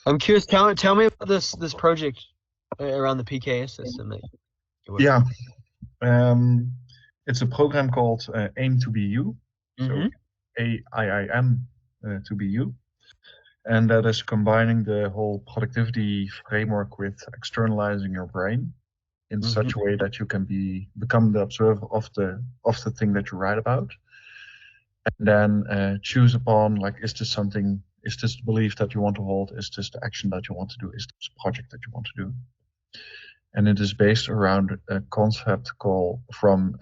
I'm curious. Tell me about this project around the PKS system that you're working Yeah, um, it's a program called AIM to be you. So on. AIIM to be you. And that is combining the whole productivity framework with externalizing your brain in Mm-hmm. such a way that you can become the observer of the thing that you write about, and then choose upon, like, is this the belief that you want to hold? Is this the action that you want to do? Is this a project that you want to do? And it is based around a concept called from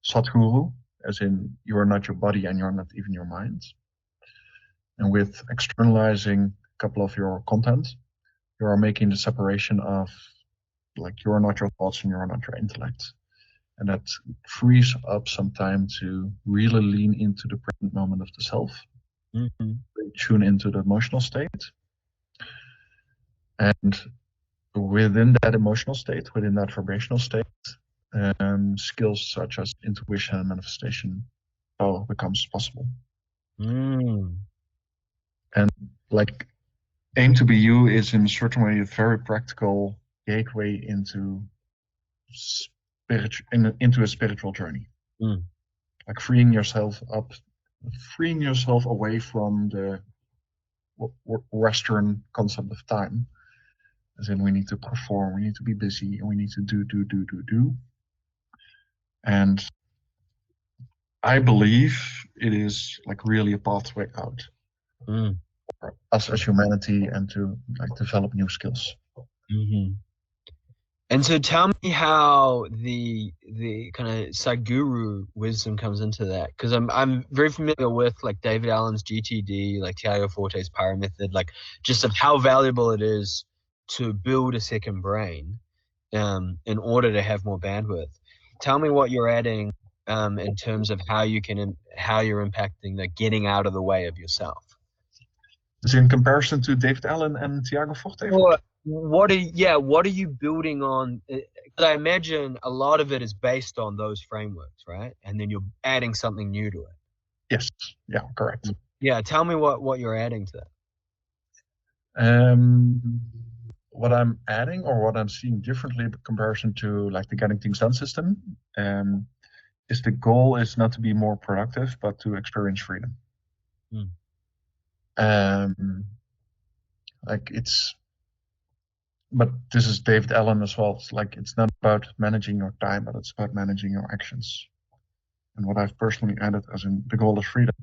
Sadhguru, as in you are not your body and you're not even your mind. And with externalizing a couple of your content, you are making the separation of, like, you're not your thoughts and you're not your intellect. And that frees up some time to really lean into the present moment of the self, Mm-hmm. tune into the emotional state. And within that emotional state, within that vibrational state, skills such as intuition and manifestation becomes possible. Mm. And, like, aim to be you is in a certain way a very practical gateway into into a spiritual journey. Mm. Like freeing yourself up, freeing yourself away from the Western concept of time. As in, we need to perform, we need to be busy, and we need to do. And I believe it is, like, really a pathway out Mm. for us as humanity and to, like, develop new skills. Mm-hmm. And so tell me how the kind of Sadhguru wisdom comes into that, because I'm very familiar with like David Allen's GTD, like Tiago Forte's Power Method, like just of how valuable it is to build a second brain in order to have more bandwidth. Tell me what you're adding in terms of how you're impacting the getting out of the way of yourself. So in comparison to David Allen and Tiago Forte, What are you building on? 'Cause I imagine a lot of it is based on those frameworks, right? And then you're adding something new to it. yes, yeah, correct. Yeah, tell me what you're adding to that. Um, what I'm adding or what I'm seeing differently in comparison to, like, the getting things done system, is the goal is not to be more productive, but to experience freedom. Mm. Um, like it's, but this is David Allen as well. It's like it's not about managing your time, but it's about managing your actions. And what I've personally added as in the goal is freedom.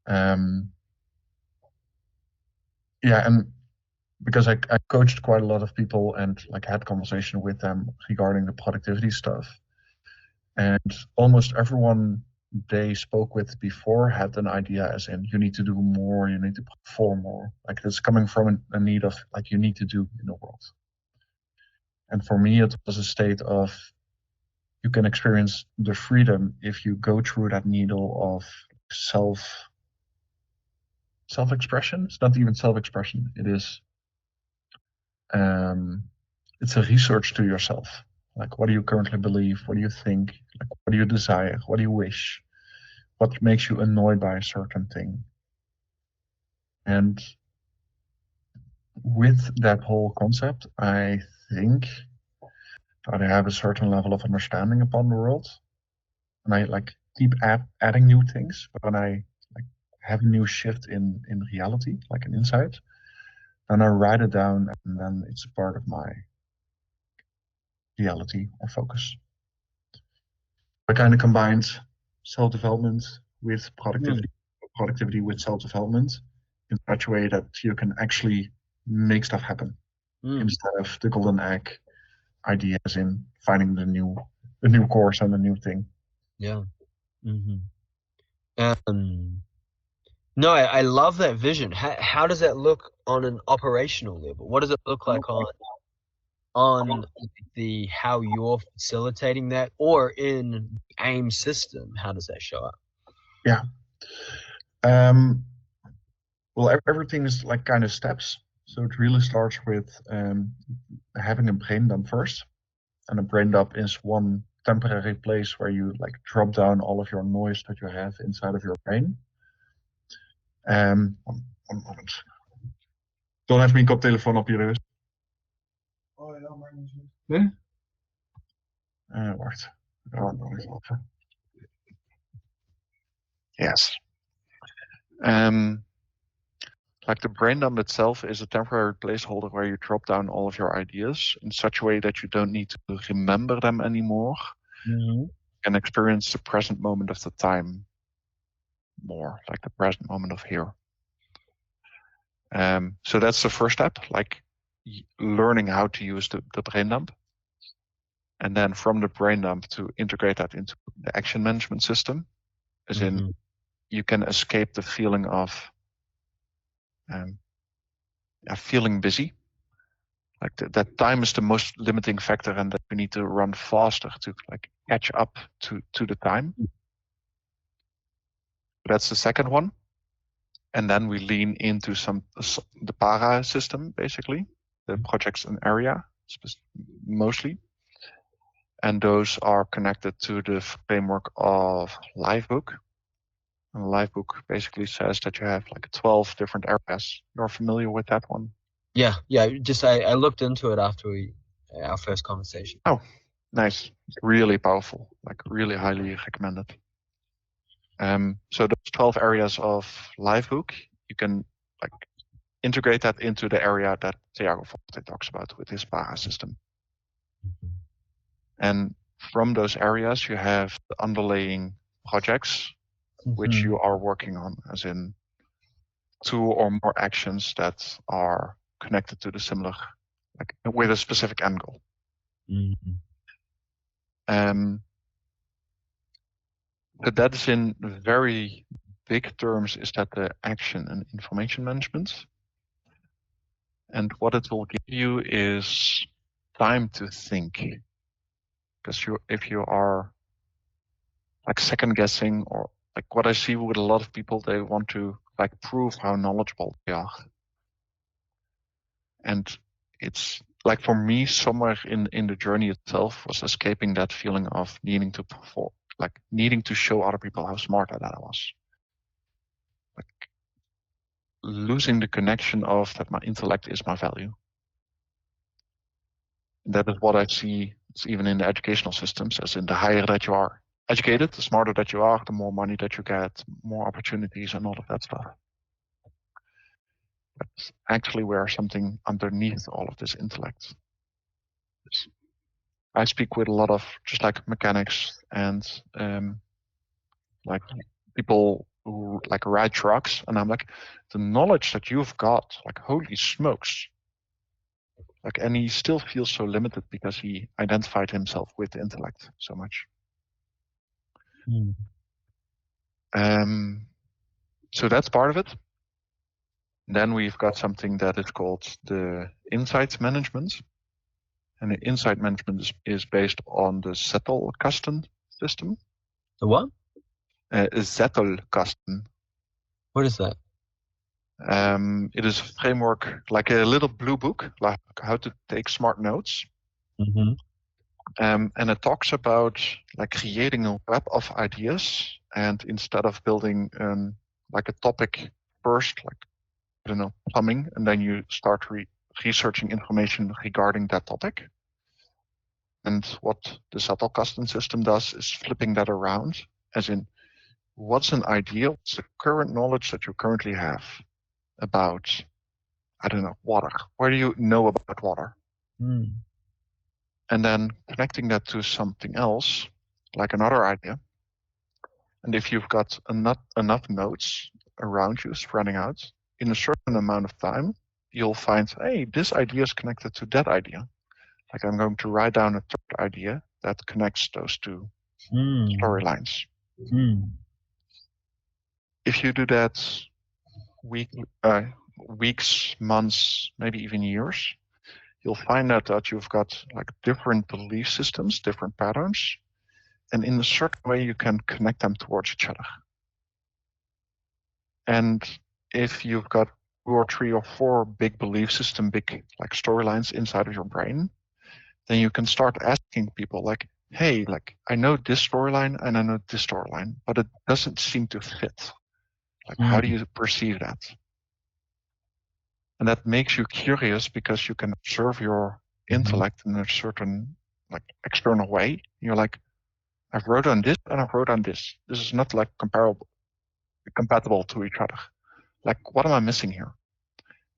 Um, yeah, and because I coached quite a lot of people and, like, had conversation with them regarding the productivity stuff. And almost everyone they spoke with before had an idea as in you need to do more, you need to perform more. Like it's coming from a need of, like, you need to do in the world. And for me, it was a state of you can experience the freedom if you go through that needle of self self expression. It's not even self expression. Um, it's a research to yourself. Like, what do you currently believe? What do you think? Like, what do you desire? What do you wish? What makes you annoyed by a certain thing? And with that whole concept, I think that I have a certain level of understanding upon the world, and I, like, keep adding new things. But when I, like, have a new shift in reality, like an insight, then I write it down, and then it's a part of my reality or focus. I kind of combined self development with Mm. productivity with self development in such a way that you can actually make stuff happen Mm. instead of the golden egg ideas in finding the new course and the new thing. Yeah. Hmm. Um, no, I love that vision. How does that look on an operational level? What does it look like on the how you're facilitating that, or in AIM system? How does that show up? Yeah. Um, well, everything is, like, kind of steps. So it really starts with having a brain dump first, and a brain dump is one temporary place where you, like, drop down all of your noise that you have inside of your brain. One moment. Don heeft mijn koptelefoon op je dus. Oh ja, maar niet zo. Nee? Wacht. Oh, nog eens even. Yes. Like the brain dump itself is a temporary placeholder where you drop down all of your ideas in such a way that you don't need to remember them anymore and experience the present moment of the time more, like the present moment of here. So that's the first step, like learning how to use the brain dump. And then from the brain dump to integrate that into the action management system, as in you can escape the feeling of feeling busy. Like that time is the most limiting factor, and that we need to run faster to like catch up to the time. That's the second one. And then we lean into the para system, basically, the projects and area mostly. And those are connected to the framework of Livebook. And Livebook basically says that you have like 12 different areas. You're familiar with that one? Yeah. Just I looked into it after our first conversation. Oh, nice. Really powerful. Like really highly recommended. So those 12 areas of Livebook, you can like integrate that into the area that Thiago Forte talks about with his para system. And from those areas, you have the underlying projects which you are working on, as in 2 or more actions that are connected to the similar, like with a specific end goal. But that is in very big terms, is that the action and information management. And what it will give you is time to think. Because if you are like second guessing, or like what I see with a lot of people, they want to like prove how knowledgeable they are. And it's like for me, somewhere in the journey itself was escaping that feeling of needing to perform, like needing to show other people how smart that I was. Like losing the connection of that my intellect is my value. And that is what I see, even in the educational systems, as in the higher that you are educated, the smarter that you are, the more money that you get, more opportunities and all of that stuff. But actually we are something underneath all of this intellect. I speak with a lot of just like mechanics and like people who like ride trucks, and I'm like, the knowledge that you've got, like holy smokes. Like, and he still feels so limited because he identified himself with the intellect so much. So that's part of it. Then we've got something that is called the insight management. And the insight management is based on the Zettelkasten system. The what? Zettelkasten. What is that? It is a framework, like a little blue book, like how to take smart notes. And it talks about like creating a web of ideas, and instead of building like a topic first, like I don't know, plumbing, and then you start researching information regarding that topic. And what the Zettelkasten system does is flipping that around, as in, what's an idea? What's the current knowledge that you currently have about, I don't know, water? Where do you know about water? And then connecting that to something else, like another idea. And if you've got enough nodes around you spreading out, in a certain amount of time, you'll find, hey, this idea is connected to that idea. Like I'm going to write down a third idea that connects those two storylines. If you do that weeks, months, maybe even years, you'll find out that you've got like different belief systems, different patterns, and in a certain way you can connect them towards each other. And if you've got 2 or 3 or 4 big belief system, big like storylines inside of your brain, then you can start asking people like, hey, like I know this storyline and I know this storyline, but it doesn't seem to fit. Like, how do you perceive that? And that makes you curious because you can observe your intellect in a certain like external way. You're like, I've wrote on this and I've wrote on this. This is not like compatible to each other. Like, what am I missing here?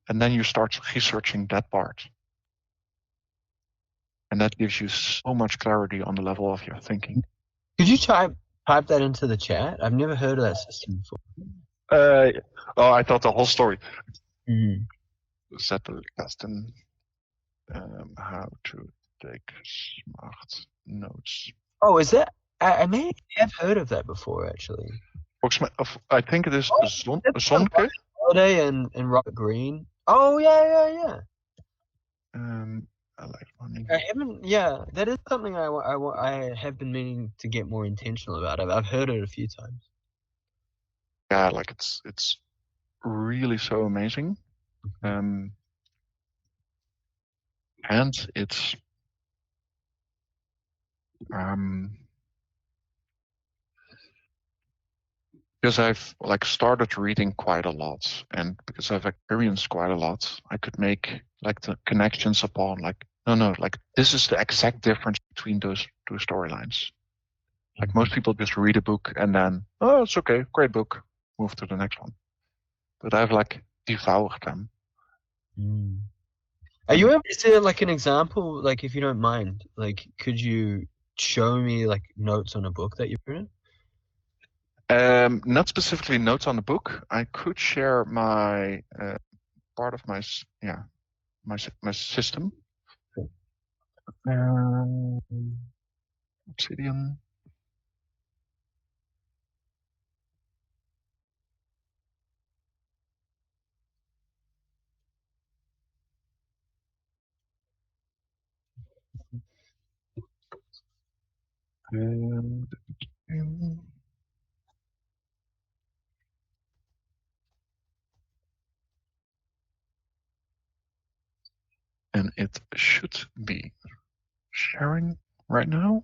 And then you start researching that part. And that gives you so much clarity on the level of your thinking. Could you type that into the chat? I've never heard of that system before. I thought the whole story. Mm. Set the custom how to take smart notes. Oh, is that? I may have heard of that before, actually. I think it is Zonke. Holiday and Robert Greene. Oh yeah. I like money. I haven't. Yeah, that is something I have been meaning to get more intentional about. I've heard it a few times. Yeah, like it's really so amazing. And it's because I've like started reading quite a lot, and because I've experienced quite a lot, I could make like the connections upon like no, like this is the exact difference between those two storylines. Like most people just read a book and then, oh, it's okay, great book, move to the next one. But I've like devoured them. Are you able to see like an example, like if you don't mind, like could you show me like notes on a book that you've written? Not specifically notes on the book. I could share my part of my my system. Obsidian. And it should be sharing right now.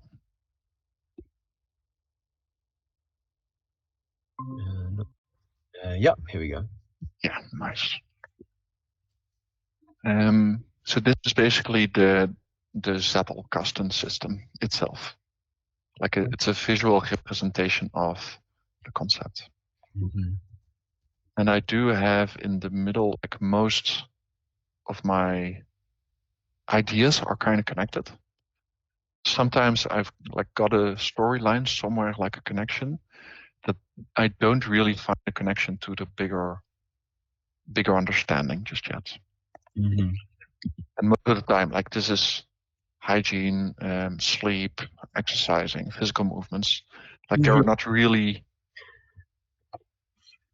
Yep, here we go. Yeah, nice. So this is basically the Zettelkasten system itself. Like it's a visual representation of the concept. And I do have in the middle, like most of my ideas are kind of connected. Sometimes I've like got a storyline somewhere, like a connection, that I don't really find a connection to the bigger understanding just yet. And most of the time, like this is hygiene, sleep, exercising, physical movements. Like they're not really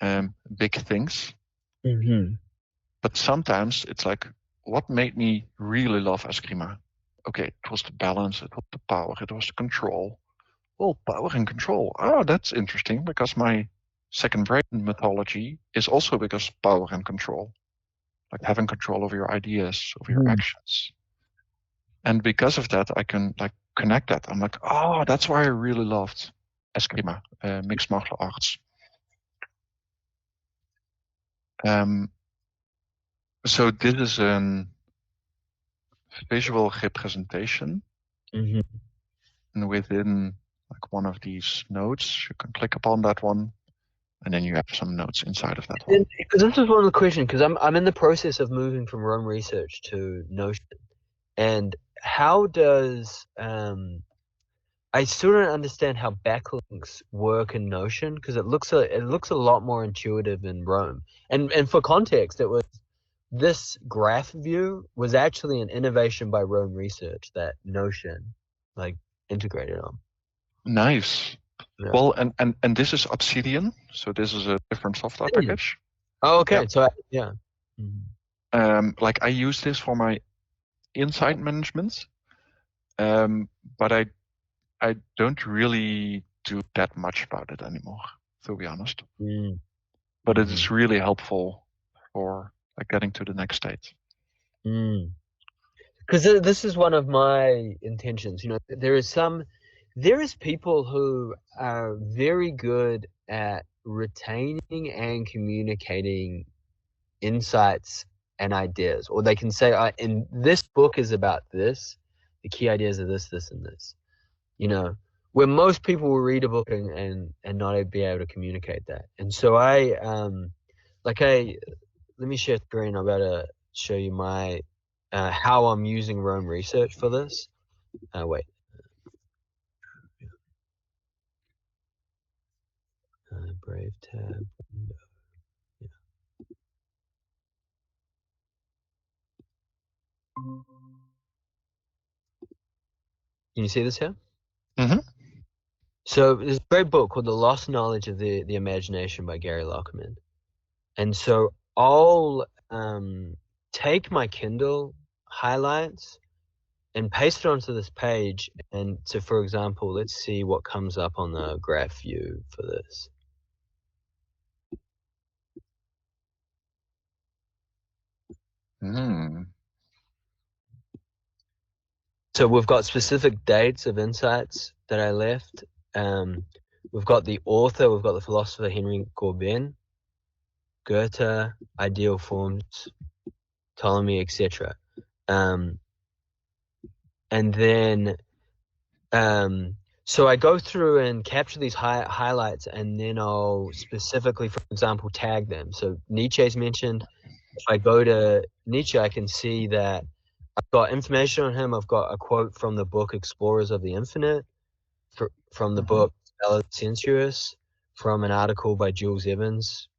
big things. But sometimes it's like, what made me really love Eskrima? Okay, it was the balance, it was the power, it was the control. Well, power and control. Oh, that's interesting because my second brain mythology is also because power and control. Like having control over your ideas, over your actions. And because of that, I can like connect that. I'm like, oh, that's why I really loved Eskrima, mixed martial arts. So this is a visual representation. And within like one of these nodes, you can click upon that one, and then you have some notes inside of that one. Because this is one of the questions, because I'm in the process of moving from Rome Research to Notion, and how does I still don't understand how backlinks work in Notion, because it looks a lot more intuitive in Rome. And for context, this graph view was actually an innovation by Rome Research that Notion like integrated on. Nice. Yeah. Well, and this is Obsidian, so this is a different software package. Oh, okay. Yeah. So yeah. Like I use this for my insight management, but I don't really do that much about it anymore, to be honest. But it is really helpful for like getting to the next state. Because this is one of my intentions. You know, there is people who are very good at retaining and communicating insights and ideas, or they can say, "In this book is about this. The key ideas are this, this, and this." You know, where most people will read a book and not be able to communicate that. And so let me share screen. I'm about to show you my how I'm using Rome research for this. Wait. Brave tab. Yeah. Can you see this here? Mm-hmm. So there's a great book called The Lost Knowledge of the Imagination by Gary Lockman. And so I'll take my Kindle highlights and paste it onto this page. And so, for example, let's see what comes up on the graph view for this. So we've got specific dates of insights that I left. We've got the author, we've got the philosopher Henry Corbin, Goethe, ideal forms, Ptolemy, etc. And then so I go through and capture these highlights, and then I'll specifically, for example, tag them. So Nietzsche's mentioned. If I go to Nietzsche, I can see that I've got information on him. I've got a quote from the book Explorers of the Infinite, from the book Sensuous, from an article by Jules Evans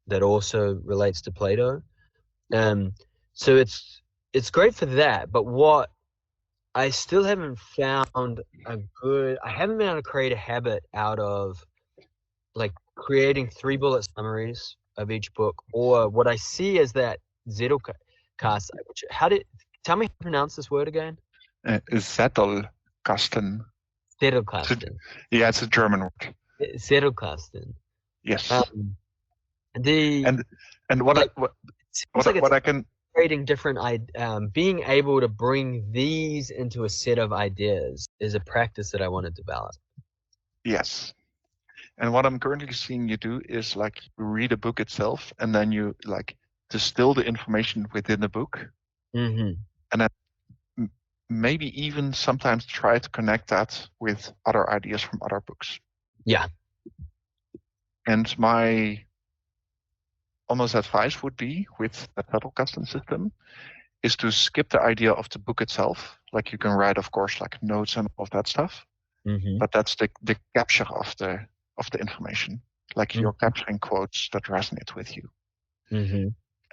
that also relates to Plato. So it's great for that, but what I still haven't found I haven't been able to create a habit out of like creating 3 bullet summaries of each book, or what I see is that Zettelkasten. Tell me how to pronounce this word again? Zettelkasten. Zettelkasten. Yeah, it's a German word. Zettelkasten. Yes. And what I can creating different being able to bring these into a set of ideas is a practice that I want to develop. Yes. And what I'm currently seeing you do is like read a book itself, and then you like distill the information within the book, and then maybe even sometimes try to connect that with other ideas from other books. Yeah. And my almost advice would be with the Zettelkasten system is to skip the idea of the book itself. Like you can write, of course, like notes and all of that stuff, but that's the capture of the information. Like you're capturing quotes that resonate with you.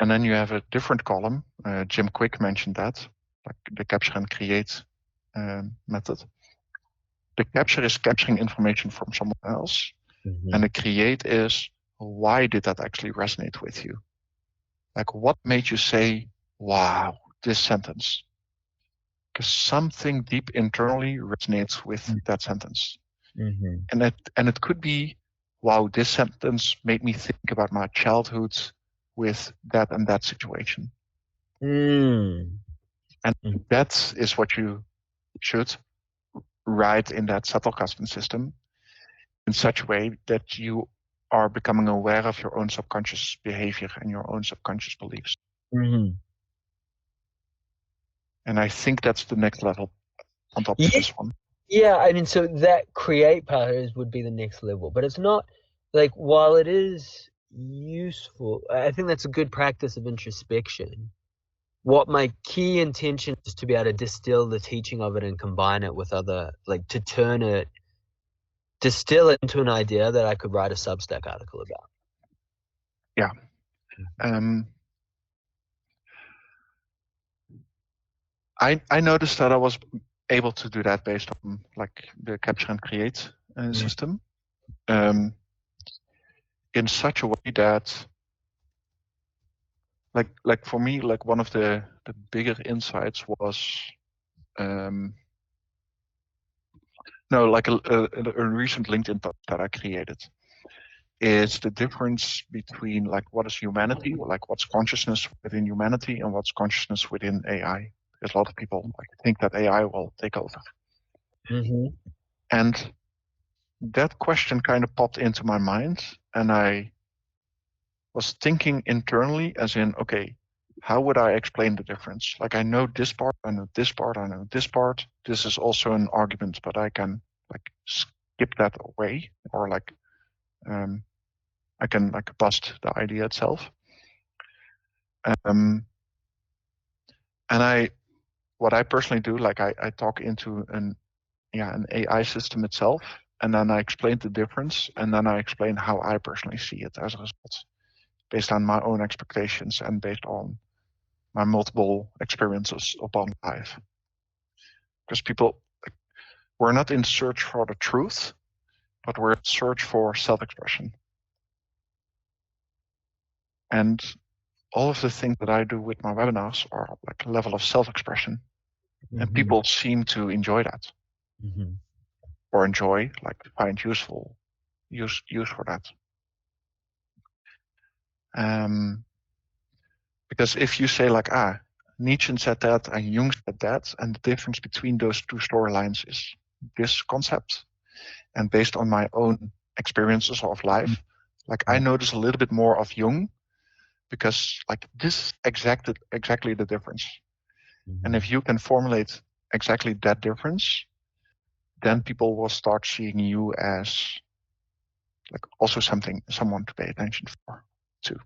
And then you have a different column. Jim Quick mentioned that, like the capture and create method. The capture is capturing information from someone else, and the create is why did that actually resonate with you? Like what made you say, wow, this sentence? Because something deep internally resonates with that sentence. And it could be, wow, this sentence made me think about my childhood with that and that situation. And that is what you should write in that Zettelkasten system in such a way that you are becoming aware of your own subconscious behavior and your own subconscious beliefs. And I think that's the next level on top of this one. Yeah, I mean, so that create part would be the next level, but it's not like, while it is useful, I think that's a good practice of introspection. What my key intention is to be able to distill the teaching of it and combine it with other, like to distill it into an idea that I could write a Substack article about. Yeah. I noticed that I was able to do that based on like the capture and create system in such a way that like for me, like one of the bigger insights was like a recent LinkedIn post that I created is the difference between like what is humanity, like what's consciousness within humanity and what's consciousness within AI. Because a lot of people like think that AI will take over. And that question kind of popped into my mind, and I was thinking internally as in, okay, how would I explain the difference? Like I know this part, I know this part, I know this part. This is also an argument, but I can like skip that away, or like I can like bust the idea itself. And what I personally do, like I talk into an AI system itself, and then I explain the difference, and then I explain how I personally see it as a result, based on my own expectations and based on my multiple experiences upon life. Because people, we're not in search for the truth, but we're in search for self-expression. And all of the things that I do with my webinars are like a level of self-expression. And people seem to enjoy that. Or enjoy, like find use for that. Because if you say like, Nietzsche said that and Jung said that, and the difference between those two storylines is this concept, and based on my own experiences of life, like I notice a little bit more of Jung, because like this is exactly the difference. And if you can formulate exactly that difference, then people will start seeing you as like also someone to pay attention for too.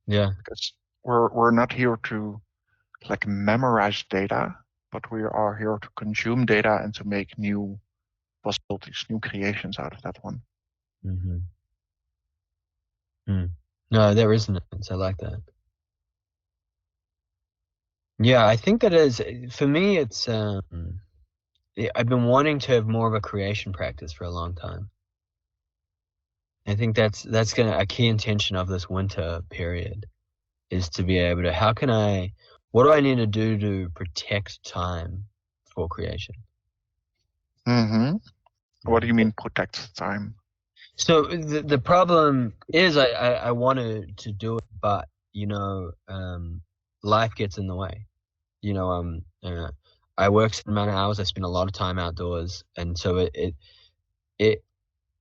Yeah. Because we're not here to like memorize data, but we are here to consume data and to make new possibilities, new creations out of that one. No, there isn't. I like that. Yeah, I think that is, for me, it's, I've been wanting to have more of a creation practice for a long time. I think that's a key intention of this winter period, is to be able to, what do I need to do to protect time for creation? What do you mean protect time? So the problem is I wanted to do it, but life gets in the way. I work certain amount of hours. I spend a lot of time outdoors, and so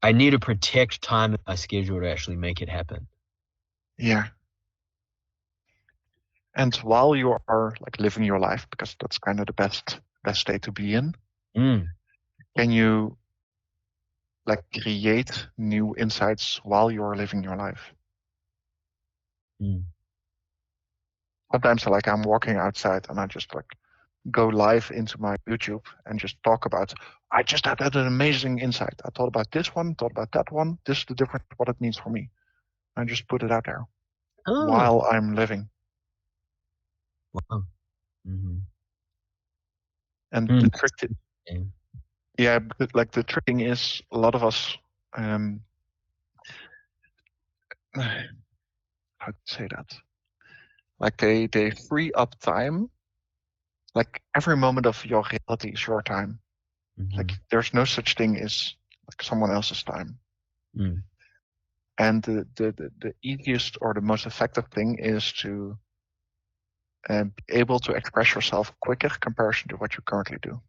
I need to protect time in my schedule to actually make it happen. Yeah. And while you are like living your life, because that's kind of the best state to be in, can you like create new insights while you're living your life? Sometimes like I'm walking outside and I just like go live into my YouTube and just talk about, I just had an amazing insight. I thought about this one, thought about that one. This is the difference, what it means for me. I just put it out there while I'm living. Wow. And the trick, like the trick thing is a lot of us, how to say that? Like they free up time. Like every moment of your reality is your time. Like there's no such thing as like someone else's time. And the easiest or the most effective thing is to be able to express yourself quicker comparison to what you currently do.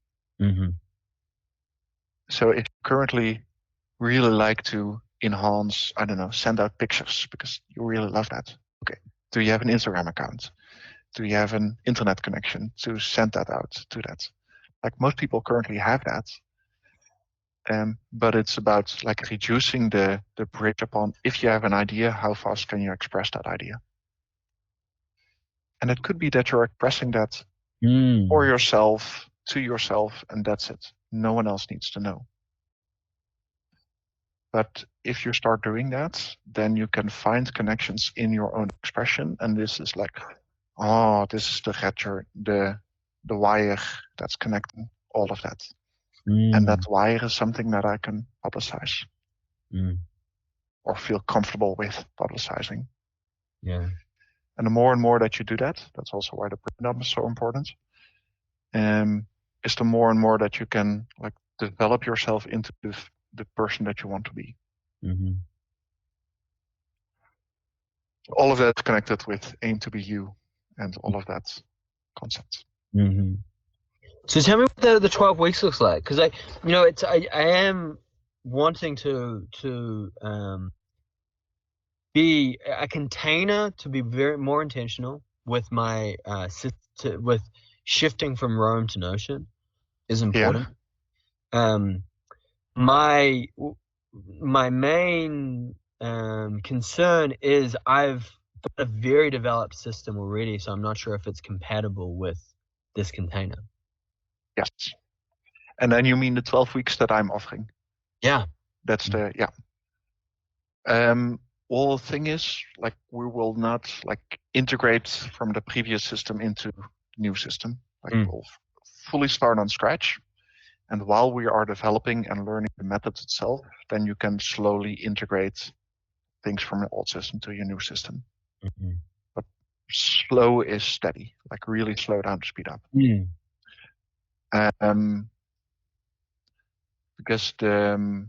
So if you currently really like to enhance, I don't know, send out pictures because you really love that. Okay. Do you have an Instagram account? Do you have an internet connection to send that out to that? Like most people currently have that. But it's about like reducing the bridge upon, if you have an idea, how fast can you express that idea? And it could be that you're expressing that for yourself, to yourself, and that's it. No one else needs to know. But if you start doing that, then you can find connections in your own expression. And this is like, this is the thread, the wire that's connecting all of that. And that wire is something that I can publicize or feel comfortable with publicizing. Yeah. And the more and more that you do that, that's also why the prenup is so important. Is the more and more that you can like develop yourself into the person that you want to be. All of that connected with aim to be you and all of that concept. So tell me what the 12 weeks looks like, because I am wanting to be a container to be more intentional with my with shifting from Rome to Notion is important. Yeah. My main concern is I've got a very developed system already, so I'm not sure if it's compatible with this container. Yes. And then you mean the 12 weeks that I'm offering? Yeah. That's the, yeah. Well, the thing is, like, we will not like integrate from the previous system into the new system. Like, we'll fully start on scratch. And while we are developing and learning the method itself, then you can slowly integrate things from the old system to your new system. Mm-hmm. But slow is steady, like really slow down to speed up. Because the,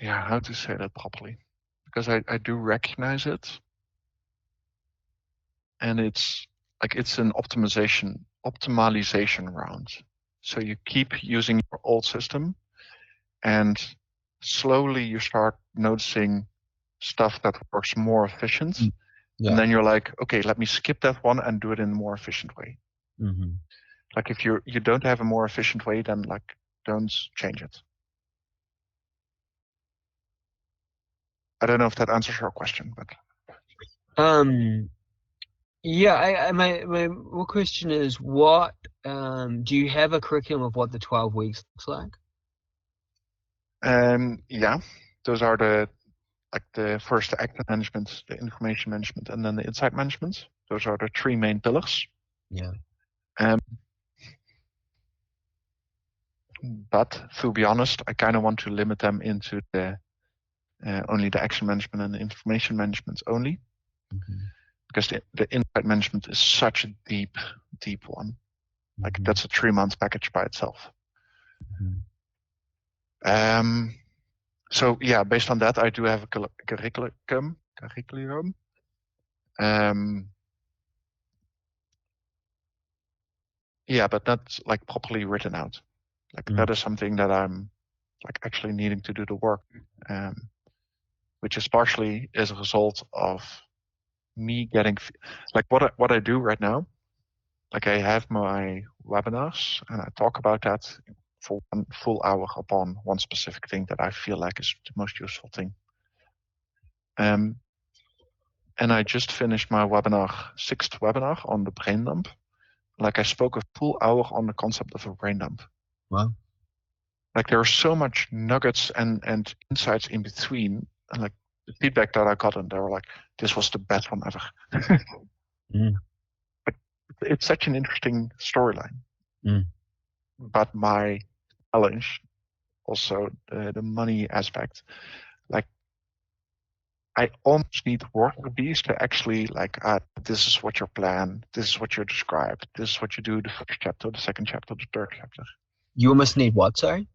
yeah, how to say that properly? Because I do recognize it. And it's like, it's an optimization round. So you keep using your old system and slowly you start noticing stuff that works more efficient. Yeah. And then you're like, okay, let me skip that one and do it in a more efficient way. Mm-hmm. Like if you don't have a more efficient way, then like don't change it. I don't know if that answers your question, but yeah, my real question is, what do you have a curriculum of what the 12 weeks looks like? Yeah, those are the first active management, the information management, and then the insight management. Those are the three main pillars. Yeah. But to be honest, I kind of want to limit them into the only the action management and the information management only, because the insight management is such a deep one. Like that's a 3-month package by itself. So yeah, based on that, I do have a curriculum. Yeah, but not like properly written out. Like that is something that I'm like actually needing to do the work, which is partially as a result of me getting like what I do right now. Like I have my webinars and I talk about that for 1 full hour upon one specific thing that I feel like is the most useful thing. And I just finished my webinar, 6th webinar on the brain dump. Like I spoke a full hour on the concept of a brain dump. Wow. Like there are so much nuggets and insights in between, and like the feedback that I got, and they were like, "This was the best one ever." But it's such an interesting storyline. But my challenge, also the money aspect, like I almost need worker bees to actually like, this is what your plan, this is what you described, this is what you do the first chapter, the second chapter, the third chapter. You almost need what, sorry?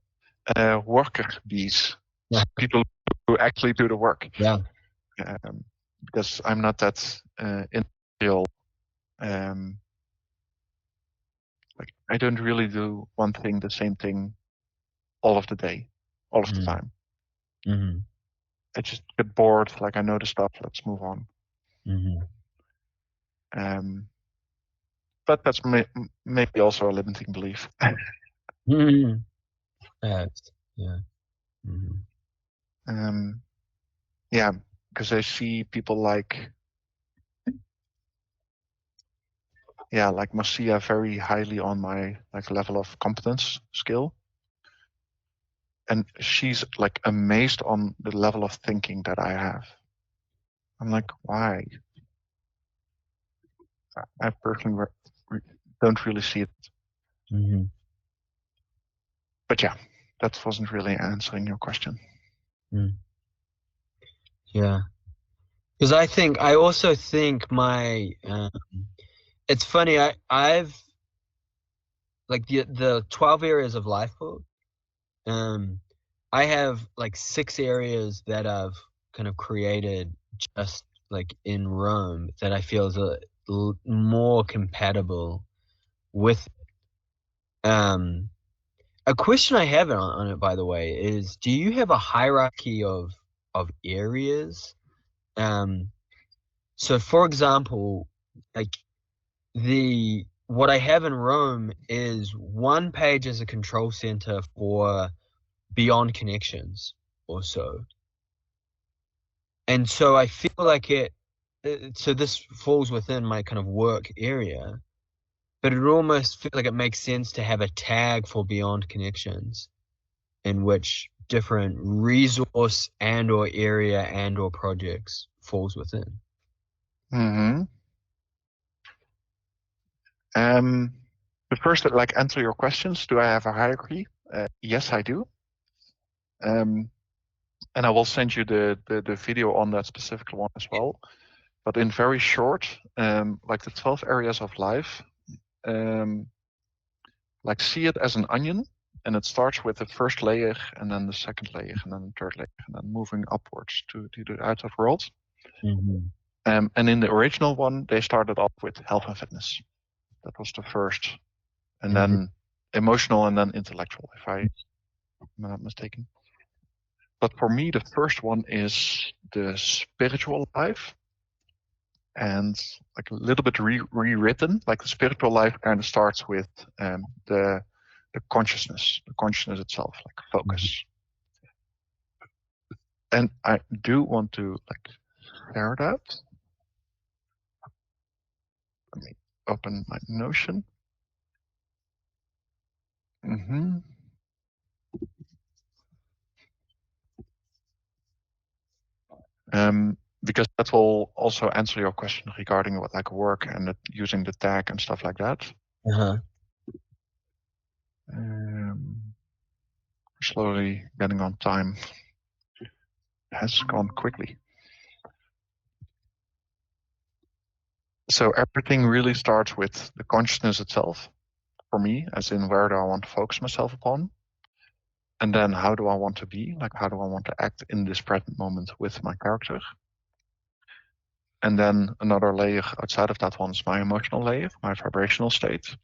Worker bees. Yeah. People who actually do the work. Yeah. Because I'm not that industrial. Like I don't really do one thing, the same thing, all of the day, all of the time. I just get bored. Like I know the stuff. Let's move on. But that's maybe also a limiting belief. Yeah. Yeah, because I see people like, like Marcia very highly on my like level of competence skill. And she's like amazed on the level of thinking that I have. I'm like, why? I personally don't really see it. But yeah, that wasn't really answering your question. Yeah. Because I also think my, it's funny, I've, like the 12 areas of life book, I have like 6 areas that I've kind of created just like in Rome that I feel is more compatible with. A question I have on it, by the way, is do you have a hierarchy of of areas. So for example, like what I have in Rome is one page as a control center for beyond connections or so. And so I feel like so this falls within my kind of work area, but it almost feels like it makes sense to have a tag for beyond connections in which different resource and or area and or projects falls within. But first, like, answer your questions. Do I have a hierarchy? Yes, I do. And I will send you the video on that specific one as well. But in very short, like the 12 areas of life, like see it as an onion, and it starts with the first layer, and then the second layer, and then the third layer, and then moving upwards to the outer world. And in the original one, they started off with health and fitness. That was the first, and then emotional, and then intellectual, if I'm not mistaken. But for me, the first one is the spiritual life, and like a little bit rewritten. Like the spiritual life kind of starts with the consciousness itself, like focus. And I do want to like share that. Let me open my Notion. Because that will also answer your question regarding what like work and using the tag and stuff like that. Slowly getting on time. Has gone quickly. So everything really starts with the consciousness itself, for me, as in where do I want to focus myself upon? And then how do I want to be? Like how do I want to act in this present moment with my character? And then another layer outside of that one is my emotional layer, my vibrational state.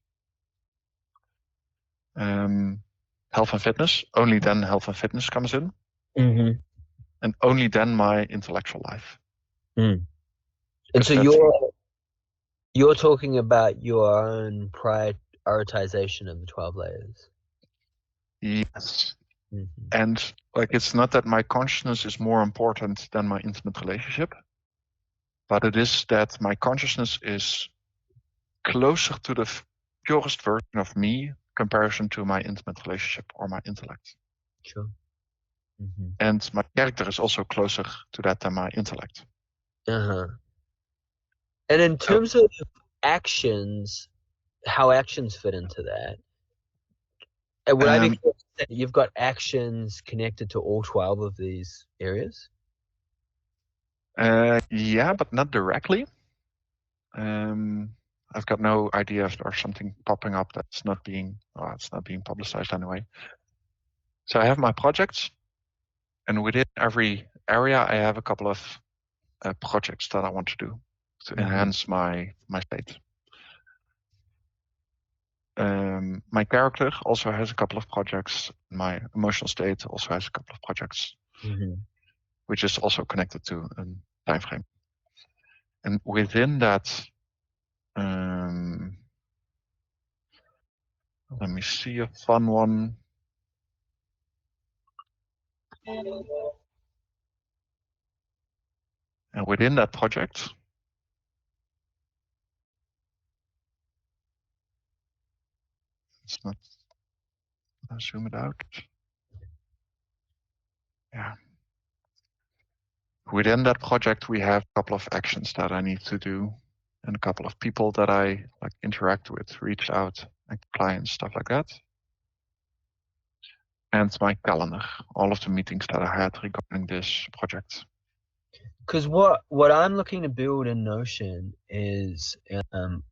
Health and fitness, only then health and fitness comes in. And only then my intellectual life. And so you're talking about your own prioritization of the 12 layers. Yes. And like it's not that my consciousness is more important than my intimate relationship, but it is that my consciousness is closer to the purest version of me comparison to my intimate relationship or my intellect. Sure. And my character is also closer to that than my intellect. And in terms of actions, how actions fit into that, would I be correct that you've got actions connected to all 12 of these areas? Yeah, but not directly. I've got no idea if there's something popping up that's not being, it's not being publicized anyway. So I have my projects, and within every area, I have a couple of projects that I want to do to enhance my state. My character also has a couple of projects. My emotional state also has a couple of projects, which is also connected to a time frame. And within that, let me see a fun one. And within that project, it's not, I'll zoom it out. Yeah. Within that project, we have a couple of actions that I need to do and a couple of people that I like interact with, reach out, like clients, stuff like that. And my calendar, all of the meetings that I had regarding this project. Because what I'm looking to build in Notion is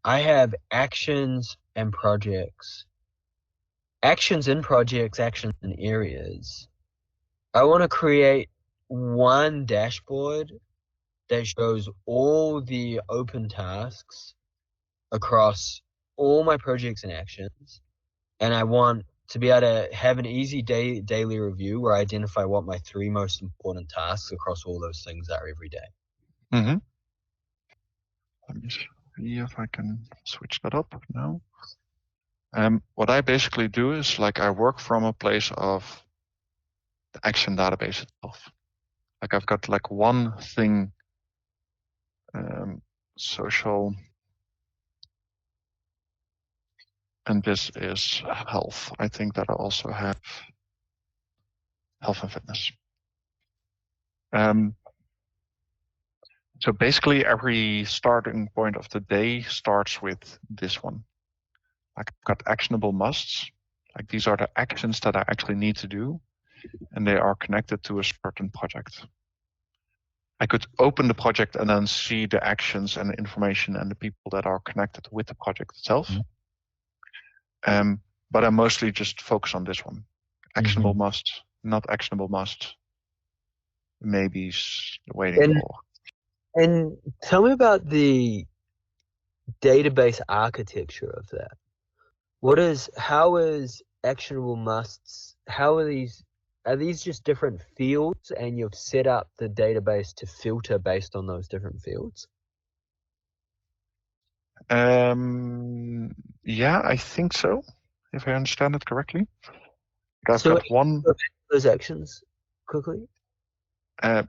I have actions and projects. Actions in projects, actions in areas. I want to create one dashboard that shows all the open tasks across all my projects and actions. And I want to be able to have an easy daily review where I identify what my 3 most important tasks across all those things are every day. Mm-hmm. Let me see if I can switch that up now. What I basically do is like I work from a place of the action database itself. Like I've got like one thing, social, and this is health. I think that I also have health and fitness. So basically every starting point of the day starts with this one. Like I've got actionable musts. Like these are the actions that I actually need to do, and they are connected to a certain project. I could open the project and then see the actions and the information and the people that are connected with the project itself. But I mostly just focus on this one. Actionable must, not actionable must, maybe waiting for. And tell me about the database architecture of that. How is actionable musts, are these just different fields and you've set up the database to filter based on those different fields? Yeah, I think so, if I understand it correctly. I've So got one. Those actions quickly. Yeah,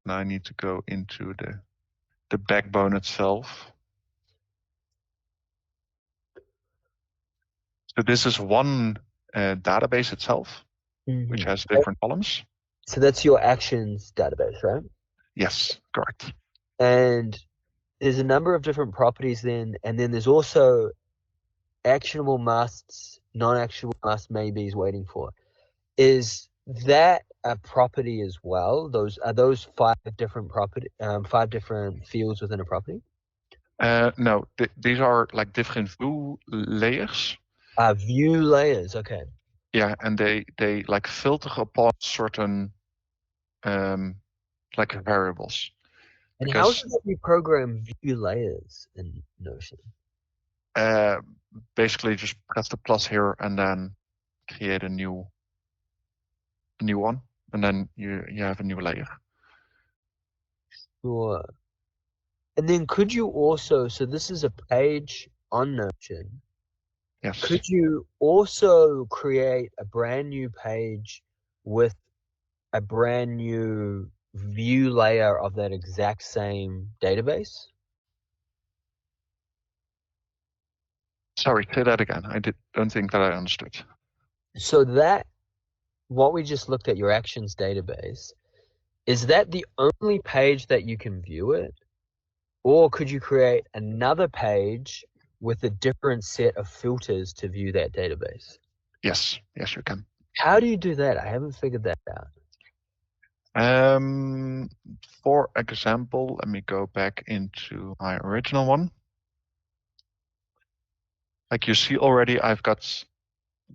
I need to go into the backbone itself. So this is one database itself, which has different columns. So that's your actions database, right? Yes, correct. And there's a number of different properties then, and then there's also actionable musts, non-actionable must maybes waiting for. Is that a property as well? Are those 5 different fields within a property? No, these are like different view layers. View layers, okay. Yeah, and they like filter upon certain like variables. And how does you program view layers in Notion? Basically just press the plus here and then create a new one, and then you have a new layer. Sure. And then could you also, so this is a page on Notion. Yes. Could you also create a brand new page with a brand new view layer of that exact same database? Sorry, say that again. Don't think that I understood. So that, what we just looked at, your actions database, is that the only page that you can view it? Or could you create another page with a different set of filters to view that database? Yes, you can. How do you do that? I haven't figured that out. For example, let me go back into my original one. Like you see already, I've got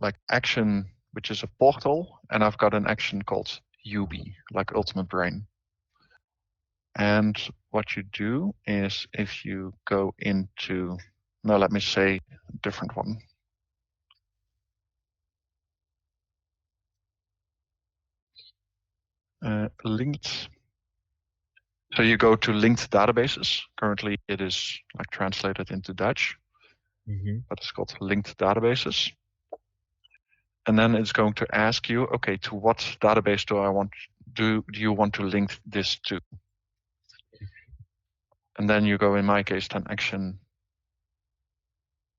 like action, which is a portal, and I've got an action called UB, like Ultimate Brain. And what you do is if you go into, no, let me say a different one. Linked. So you go to linked databases. Currently it is like translated into Dutch, but it's called linked databases. And then it's going to ask you, okay, to what database do you want to link this to? And then you go, in my case, then action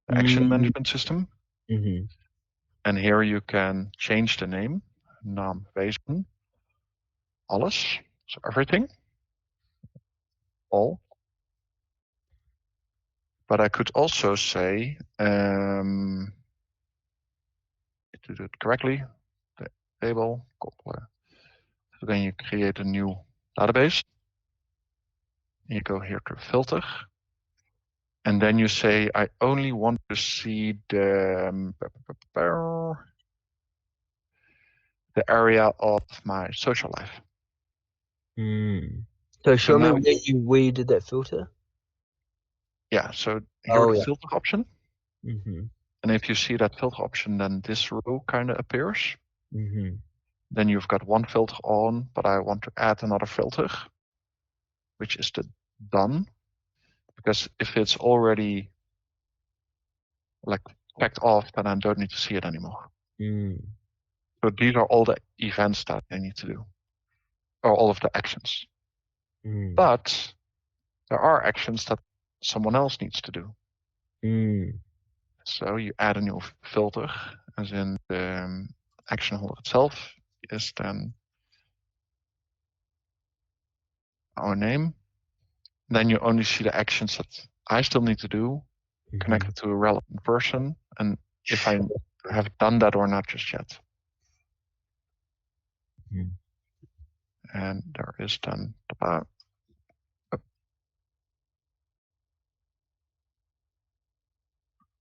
management system. And here you can change the name, naam wezen, alles, so everything, all. But I could also say, to do it correctly, the table, so then you create a new database. You go here to filter. And then you say, I only want to see the area of my social life. So show me where you did that filter. Yeah, so here the filter option. And And if you see that filter option, then this row kind of appears. Mm-hmm. Then you've got one filter on, but I want to add another filter, which is the done. Because if it's already like checked off, then I don't need to see it anymore. Mm. So these are all the events that I need to do, or all of the actions. Mm. But there are actions that someone else needs to do. Mm. So you add a new filter, as in the action holder itself is then our name. Then you only see the actions that I still need to do Mm-hmm. connected to a relevant person, and if I have done that or not just yet. Mm. And there is then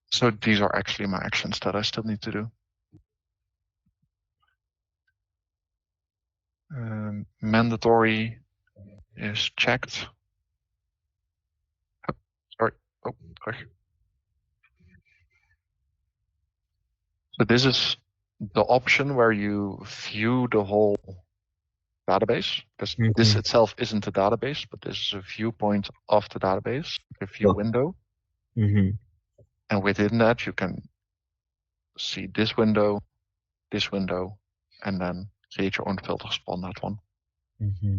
so these are actually my actions that I still need to do. Mandatory is checked. Sorry. Oh, sorry. So this is the option where you view the whole database, because this itself isn't a database, but this is a viewpoint of the database, a view window. Mm-hmm. And within that, you can see this window, and then create your own filters on that one. Mm-hmm.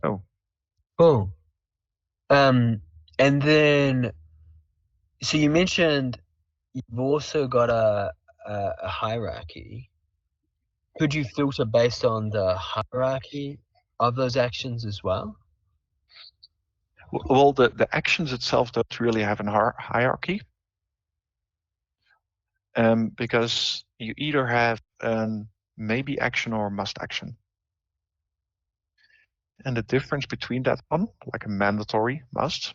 Oh. Cool. And then, so you mentioned you've also got a hierarchy. Could you filter based on the hierarchy of those actions as well? Well, the actions itself don't really have a hierarchy, because you either have an maybe action or a must action. And the difference between that one, like a mandatory must,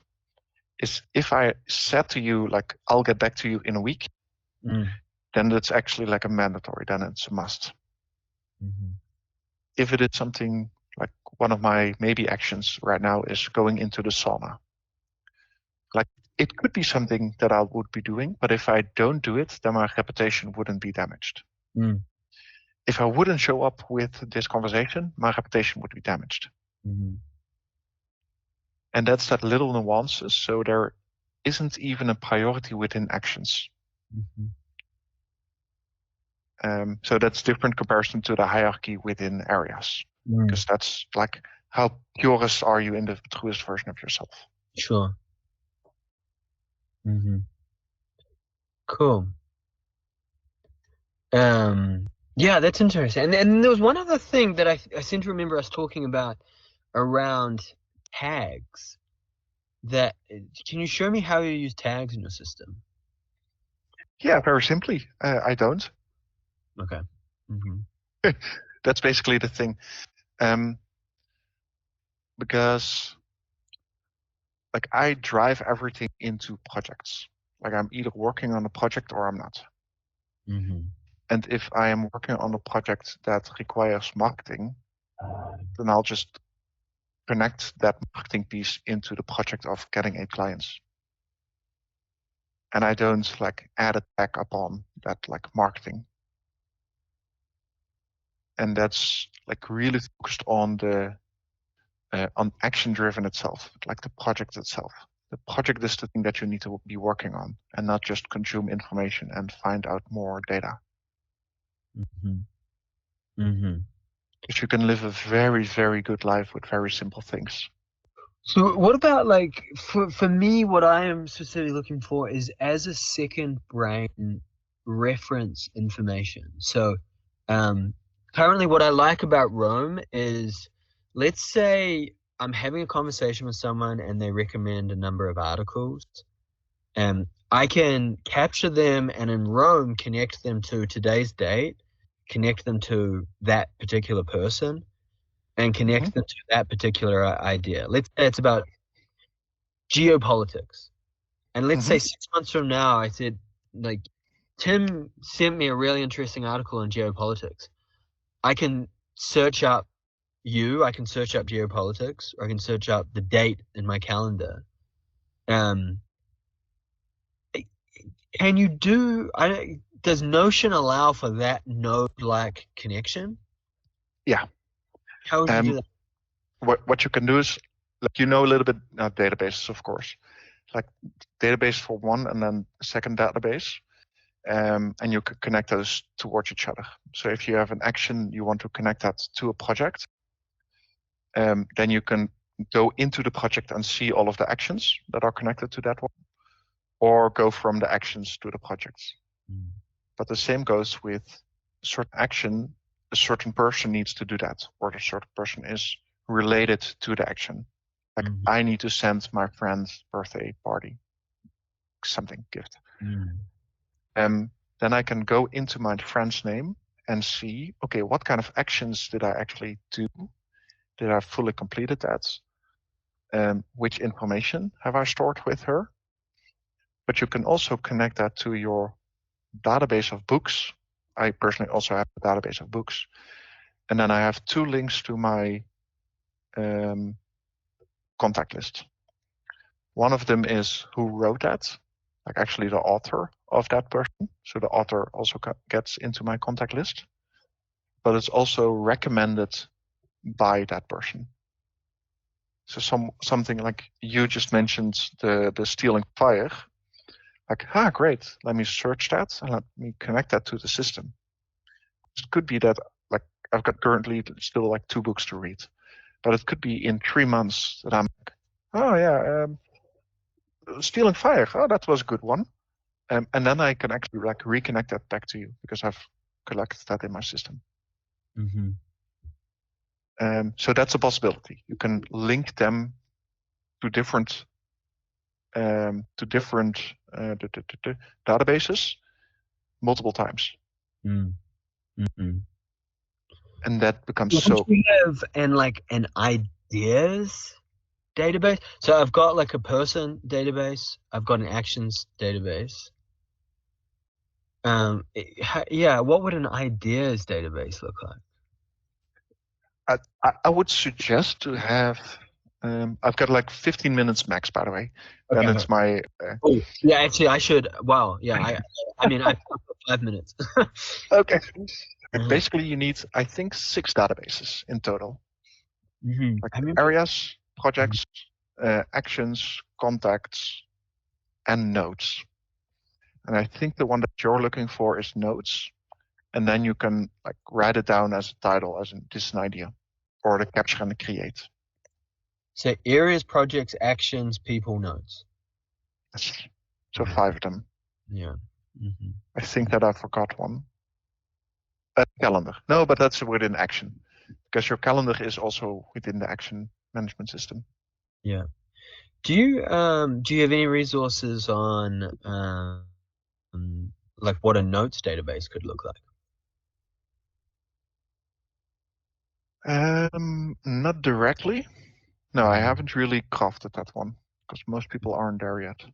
is if I said to you, like, I'll get back to you in a week, then that's actually like a mandatory, then it's a must. Mm-hmm. If it is something like one of my maybe actions right now is going into the sauna. Like, it could be something that I would be doing, but if I don't do it, then my reputation wouldn't be damaged. Mm. If I wouldn't show up with this conversation, my reputation would be damaged. Mm-hmm. And that's that little nuances. So there isn't even a priority within actions. Mm-hmm. So that's different comparison to the hierarchy within areas, because that's like, how purist are you in the truest version of yourself? Sure. Mm-hmm. Cool. Yeah, that's interesting. And there was one other thing that I seem to remember us talking about around tags. That can you show me how you use tags in your system? Yeah, very simply. I don't. Okay. Mm-hmm. That's basically the thing. Because like I drive everything into projects. Like I'm either working on a project or I'm not. Mm-hmm. And if I am working on a project that requires marketing, then I'll just connect that marketing piece into the project of getting 8 clients. And I don't like add a tag upon that like marketing. And that's like really focused on the on action driven itself, like the project itself. The project is the thing that you need to be working on, and not just consume information and find out more data. Mm-hmm. Mm-hmm. Because you can live a very, very good life with very simple things. So what about like for me, what I am specifically looking for is as a second brain reference information. So currently what I like about Rome is, let's say I'm having a conversation with someone and they recommend a number of articles, and I can capture them and in Rome connect them to today's date, connect them to that particular person, and connect them to that particular idea. Let's say it's about geopolitics. And let's say 6 months from now, I said, like, Tim sent me a really interesting article on geopolitics. I can search up you, I can search up geopolitics, or I can search up the date in my calendar. Can you do? Does Notion allow for that node-like connection? Yeah. How would you do that? What you can do is, like, you know a little bit databases, of course, like database for one and then a second database, and you can connect those towards each other. So if you have an action, you want to connect that to a project, then you can go into the project and see all of the actions that are connected to that one, or go from the actions to the projects. But the same goes with a certain action. A certain person needs to do that, or the certain person is related to the action. Like, I need to send my friend's birthday party something, gift. Then I can go into my friend's name and see, okay, what kind of actions did I actually do? Did I fully completed that? Which information have I stored with her? But you can also connect that to your database of books. I personally also have a database of books. And then I have 2 links to my contact list. One of them is who wrote that, like actually the author of that person. So the author also gets into my contact list. But it's also recommended by that person. So something like you just mentioned, the stealing fire. Like, great, let me search that and let me connect that to the system. It could be that, like, I've got currently still like 2 books to read, but it could be in 3 months that I'm like, oh yeah, stealing fire, that was a good one. And then I can actually like reconnect that back to you because I've collected that in my system. So that's a possibility. You can link them to different databases multiple times. And that becomes so. We have an ideas database. So I've got like a person database. I've got an actions database. What would an ideas database look like? I would suggest to have. I've got like 15 minutes max, by the way. Okay. Then it's my. Actually, I should. Wow. Yeah. I mean, I've got 5 minutes. Okay. Basically, you need, I think, 6 databases in total. Like areas, projects, actions, contacts, and notes. And I think the one that you're looking for is notes. And then you can like write it down as a title, as in this is an idea, or the capture and the create. So areas, projects, actions, people, notes. Yes. So 5 of them. Yeah. I think that I forgot one. Calendar. No, but that's within action, because your calendar is also within the action management system. Yeah. Do you have any resources on like what a notes database could look like? Not directly. No, I haven't really crafted that one because most people aren't there yet.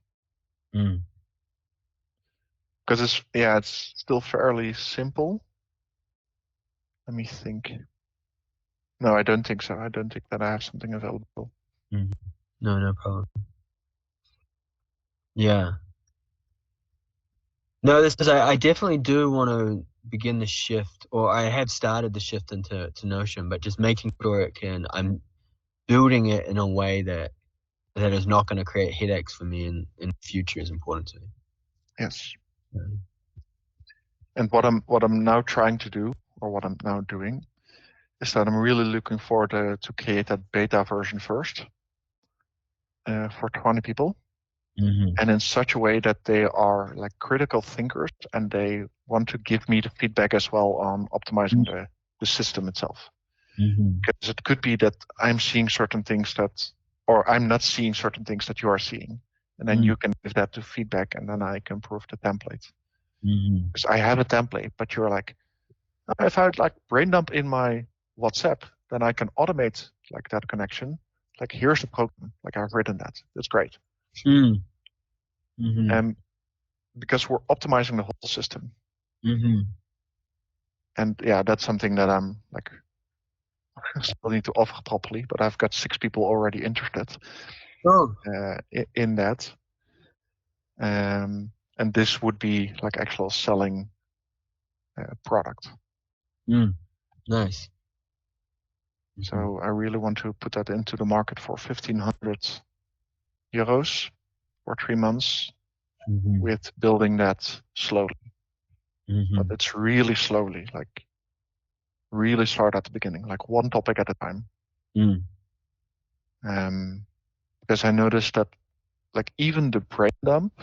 Because it's still fairly simple. Let me think. No, I don't think so. I don't think that I have something available. No problem. Yeah. No, this is I definitely do want to begin the shift, or I have started the shift into Notion, but just making sure I'm building it in a way that is not going to create headaches for me in the future is important to me. Yes. Yeah. And what I'm now trying to do, or what I'm now doing, is that I'm really looking forward to create that beta version first for 20 people. And in such a way that they are like critical thinkers and they want to give me the feedback as well on optimizing the system itself. Because it could be that I'm seeing certain things or I'm not seeing certain things that you are seeing. And then you can give that to feedback and then I can improve the template. Because I have a template, but you're like, if I like brain dump in my WhatsApp, then I can automate like that connection. Like, here's the program, like I've written that. That's great. Because we're optimizing the whole system. And yeah, that's something that I'm like still need to offer properly, but I've got 6 people already interested Oh. in that. And this would be like actual selling product. Nice. So I really want to put that into the market for 1,500 euros for 3 months with building that slowly. But it's really slowly, like really start at the beginning, like one topic at a time. Because I noticed that like even the brain dump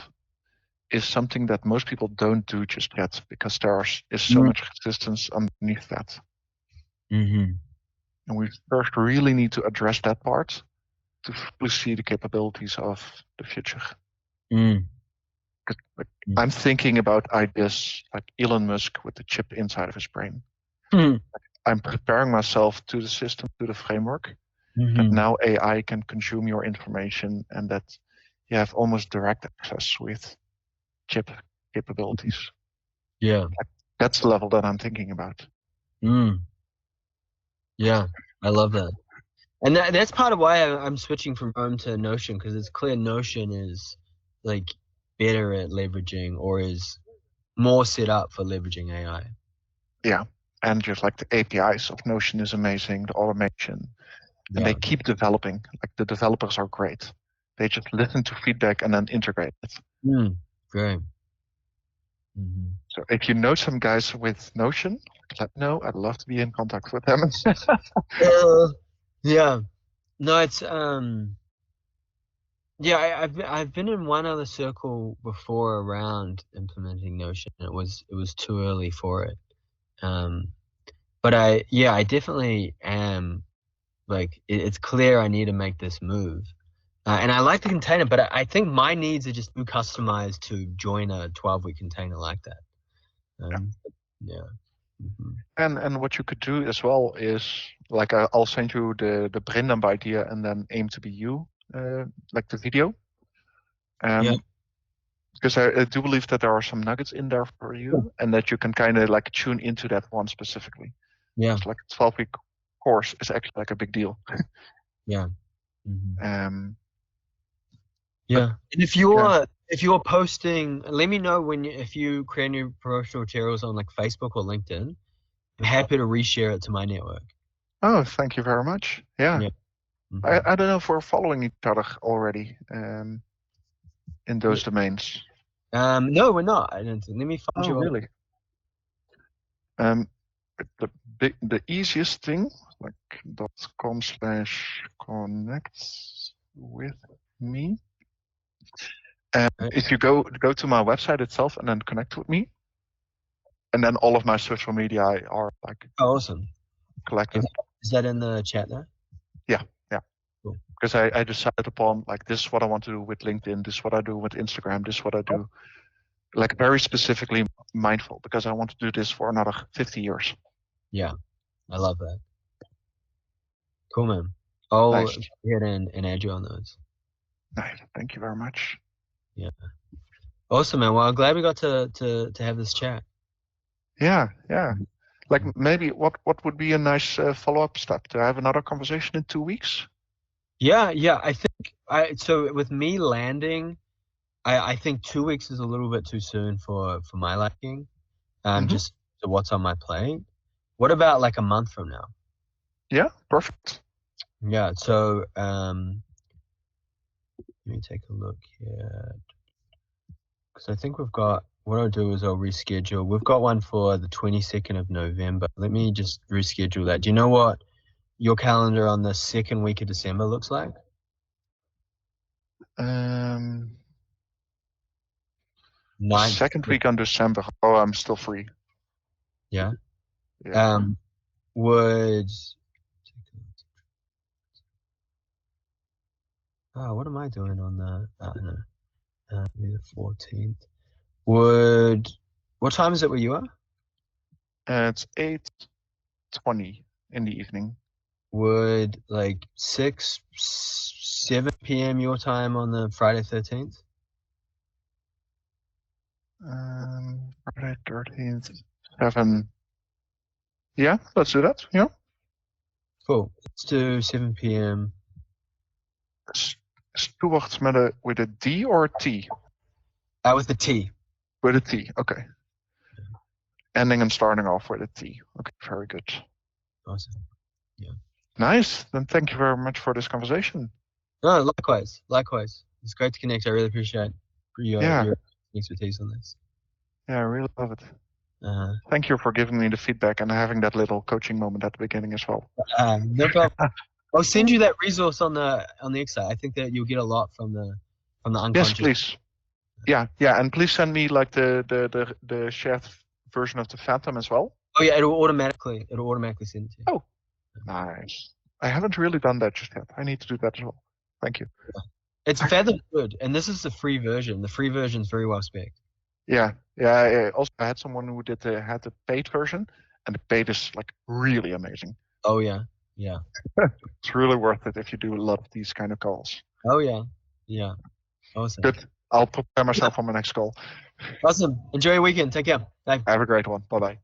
is something that most people don't do just yet because there is so much resistance underneath that. And we first really need to address that part to fully see the capabilities of the future. I'm thinking about ideas like Elon Musk with the chip inside of his brain. I'm preparing myself to the system, to the framework, that now AI can consume your information and that you have almost direct access with chip capabilities. Yeah. That's the level that I'm thinking about. Yeah, I love that. And that's part of why I'm switching from AIIM to Notion, because it's clear Notion is like better at leveraging or is more set up for leveraging AI. Yeah. And just like the APIs of Notion is amazing, the automation. And they keep developing. Like the developers are great. They just listen to feedback and then integrate it. Great. So if you know some guys with Notion, let me know. I'd love to be in contact with them. Yeah. No, it's yeah, I've been in one other circle before around implementing Notion. It was too early for it. But I definitely am like it's clear I need to make this move. And I like the container, but I think my needs are just too customized to join a 12-week container like that. And what you could do as well is like I'll send you the Brindam idea and then aim to be you, like the video. Because I do believe that there are some nuggets in there for you and that you can kind of like tune into that one specifically. Yeah. It's like a 12-week course is actually like a big deal. Yeah. Yeah. And if you're posting, let me know if you create new promotional materials on like Facebook or LinkedIn. I'm happy to reshare it to my network. Oh, thank you very much. Yeah. I don't know if we're following each other already in those domains. No, we're not. I don't think. Let me find you. Oh, really? The easiest thing, like .com/connect with me. If you go to my website itself and then connect with me, and then all of my social media are like awesome collected. Is that in the chat there? Yeah. Cool. Because I decided upon like this is what I want to do with LinkedIn, this is what I do with Instagram, this is what I do, like very specifically mindful because I want to do this for another 50 years. Yeah, I love that. Cool, man. I'll go ahead and add you on those. Nice. Thank you very much. Yeah. Awesome, man. Well, I'm glad we got to have this chat. Yeah. Like maybe what would be a nice follow-up step? To have another conversation in 2 weeks? Yeah. I think so with me landing, I think 2 weeks is a little bit too soon for my liking. Just what's on my plate. What about like a month from now? Yeah, perfect. Yeah. So let me take a look here. Because I think we've got, what I'll do is I'll reschedule. We've got one for the 22nd of November. Let me just reschedule that. Do you know what your calendar on the second week of December looks like? Second week on December. Oh, I'm still free. Yeah. Yeah. What am I doing on the? Maybe the 14th. What time is it where you are? It's 8:20 in the evening. Would like 7 p.m. your time on the Friday 13th? Friday 13th, 7. Yeah, let's do that. Yeah. Cool. Let's do 7 p.m. Stewart with a D or a T? With the T. With a T, okay. Ending and starting off with a T. Okay, very good. Awesome. Yeah. Nice. Then thank you very much for this conversation. No, likewise. Likewise. It's great to connect. I really appreciate your expertise on this. Yeah, I really love it. Uh, Thank you for giving me the feedback and having that little coaching moment at the beginning as well. No problem. I'll send you that resource on the X-site. I think that you'll get a lot from the unconscious. Yes, please. Yeah, and please send me like the shared version of the Phantom as well. Oh yeah, it'll automatically send it to you. Oh, nice. I haven't really done that just yet. I need to do that as well. Thank you. It's fairly good, and this is the free version. The free version is very well spec'd. Yeah. Also, I had someone who had the paid version, and the paid is like really amazing. Oh yeah. It's really worth it if you do a lot of these kind of calls. Oh yeah. Awesome. Good. I'll prepare myself for my next call. Awesome. Enjoy your weekend. Take care. Bye. Have a great one. Bye-bye.